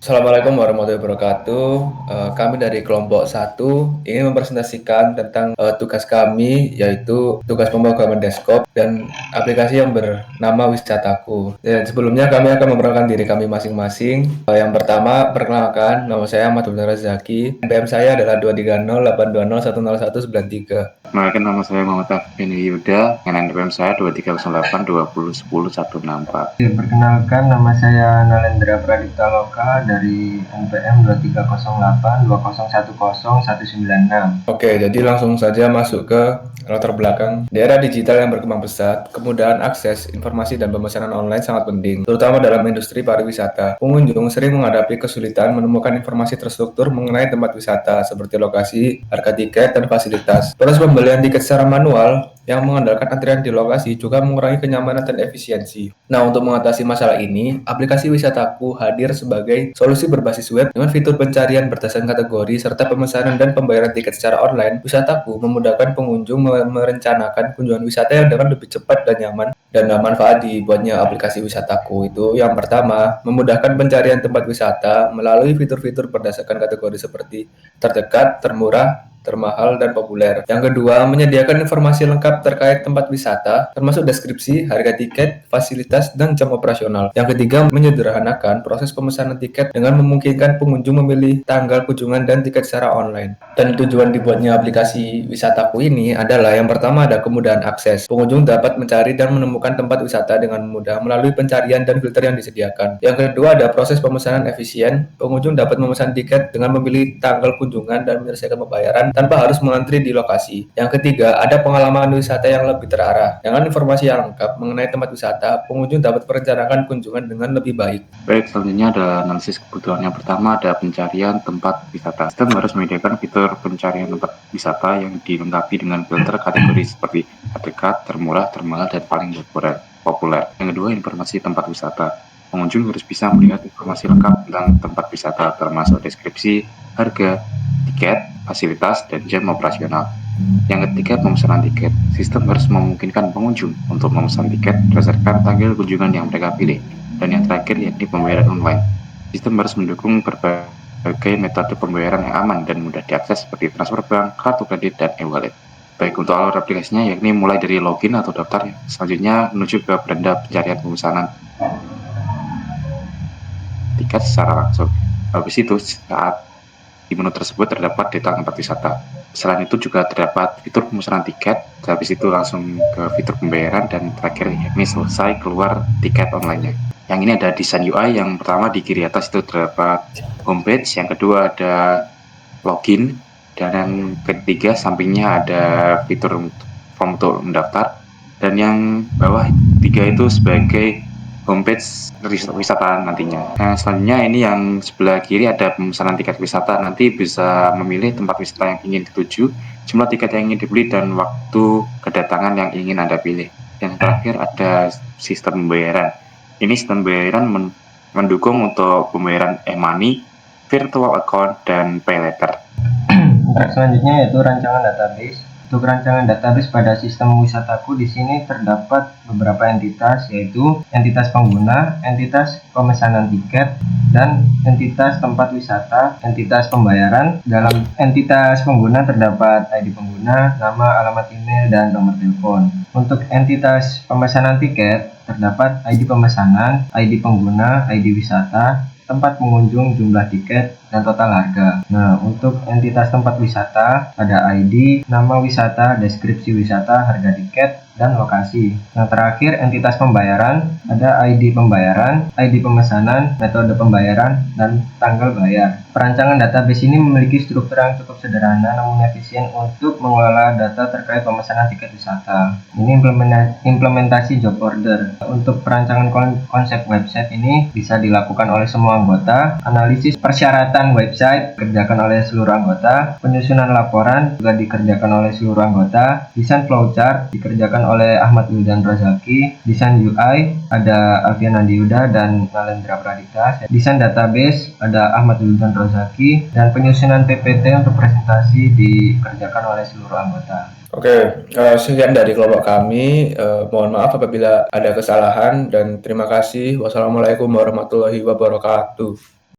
Assalamualaikum warahmatullahi wabarakatuh. Kami dari kelompok satu ingin mempresentasikan tentang tugas kami, yaitu tugas pemrograman desktop dan aplikasi yang bernama Wisataku. Dan sebelumnya kami akan memperkenalkan diri kami masing-masing. Yang pertama, perkenalkan, nama saya Ahmad Abdul Razaki. NPM saya adalah 23082010193. Perkenalkan, nama saya Muhammad Afini Yuda, dengan NPM saya 230820100164. Perkenalkan, nama saya Nalendra Pradipta Loka dari NPM 230820101196. Oke, jadi langsung saja masuk ke latar belakang. Di era digital yang berkembang pesat, kemudahan akses informasi dan pemesanan online sangat penting, terutama dalam industri pariwisata. Pengunjung sering menghadapi kesulitan menemukan informasi terstruktur mengenai tempat wisata, seperti lokasi, harga tiket, dan fasilitas. Proses pembelian tiket secara manual yang mengandalkan antrian di lokasi juga mengurangi kenyamanan dan efisiensi. Nah, untuk mengatasi masalah ini, aplikasi Wisataku hadir sebagai solusi berbasis web dengan fitur pencarian berdasarkan kategori serta pemesanan dan pembayaran tiket secara online. Wisataku memudahkan pengunjung merencanakan kunjungan wisata yang dengan lebih cepat dan nyaman. Dan manfaat dibuatnya aplikasi Wisataku itu yang pertama, memudahkan pencarian tempat wisata melalui fitur-fitur berdasarkan kategori seperti terdekat, termurah, termahal, dan populer. Yang kedua, menyediakan informasi lengkap terkait tempat wisata, termasuk deskripsi, harga tiket, fasilitas, dan jam operasional. Yang ketiga, menyederhanakan proses pemesanan tiket dengan memungkinkan pengunjung memilih tanggal kunjungan dan tiket secara online. Dan tujuan dibuatnya aplikasi Wisataku ini adalah yang pertama ada kemudahan akses. Pengunjung dapat mencari dan menemukan tempat wisata dengan mudah melalui pencarian dan filter yang disediakan. Yang kedua ada proses pemesanan efisien. Pengunjung dapat memesan tiket dengan memilih tanggal kunjungan dan menyelesaikan pembayaran tanpa harus mengantri di lokasi. Yang ketiga, ada pengalaman wisata yang lebih terarah. Dengan informasi yang lengkap mengenai tempat wisata, pengunjung dapat merencanakan kunjungan dengan lebih baik. Baik, selanjutnya ada analisis kebutuhan. Yang pertama ada pencarian tempat wisata. Sistem harus menyediakan fitur pencarian tempat wisata yang dilengkapi dengan filter kategori seperti terdekat, termurah, termahal, dan paling populer. Yang kedua, informasi tempat wisata. Pengunjung harus bisa melihat informasi lengkap tentang tempat wisata, termasuk deskripsi, harga, tiket, fasilitas, dan jam operasional. Yang ketiga, pemesanan tiket. Sistem harus memungkinkan pengunjung untuk memesan tiket berdasarkan tanggal kunjungan yang mereka pilih. Dan yang terakhir, yakni pembayaran online. Sistem harus mendukung berbagai metode pembayaran yang aman dan mudah diakses seperti transfer bank, kartu kredit, dan e-wallet. Baik, untuk alur aplikasinya yakni mulai dari login atau daftar, selanjutnya menuju ke beranda pencarian pemesanan tiket secara langsung. Habis itu, saat di menu tersebut terdapat data tempat wisata. Selain itu juga terdapat fitur pemesanan tiket, habis itu langsung ke fitur pembayaran, dan terakhir yakni selesai keluar tiket online-nya. Yang ini ada desain UI. Yang pertama di kiri atas itu terdapat homepage, yang kedua ada login, dan yang ketiga sampingnya ada fitur form untuk mendaftar, dan yang bawah tiga itu sebagai homepage wisata nantinya. Nah, selanjutnya ini yang sebelah kiri ada pemesanan tiket wisata. Nanti bisa memilih tempat wisata yang ingin dituju, jumlah tiket yang ingin dibeli, dan waktu kedatangan yang ingin Anda pilih. Yang terakhir ada sistem pembayaran. Ini sistem pembayaran mendukung untuk pembayaran e-money, virtual account, dan pay later. Untuk selanjutnya yaitu rancangan database. Untuk rancangan database pada sistem Wisataku di sini terdapat beberapa entitas, yaitu entitas pengguna, entitas pemesanan tiket, dan entitas tempat wisata, entitas pembayaran. Dalam entitas pengguna terdapat ID pengguna, nama, alamat email, dan nomor telepon. Untuk entitas pemesanan tiket terdapat ID pemesanan, ID pengguna, ID wisata, tempat pengunjung, jumlah tiket, dan total harga. Nah, untuk entitas tempat wisata ada ID, nama wisata, deskripsi wisata, harga tiket, dan lokasi. Yang terakhir, entitas pembayaran ada ID pembayaran, ID pemesanan, metode pembayaran, dan tanggal bayar. Perancangan database ini memiliki struktur yang cukup sederhana namun efisien untuk mengelola data terkait pemesanan tiket wisata. Ini implementasi job order. Untuk perancangan konsep website ini bisa dilakukan oleh semua anggota. Analisis persyaratan website dikerjakan oleh seluruh anggota. Penyusunan laporan juga dikerjakan oleh seluruh anggota. Desain flowchart dikerjakan oleh Ahmad Wildan Rozaki. Desain UI ada Alfian Andiyuda dan Nalendra Pradipta. Desain database ada Ahmad Wildan Rozaki, dan penyusunan PPT untuk presentasi dikerjakan oleh seluruh anggota. Oke, sekian dari kelompok kami. Mohon maaf apabila ada kesalahan dan terima kasih. Wassalamualaikum warahmatullahi wabarakatuh.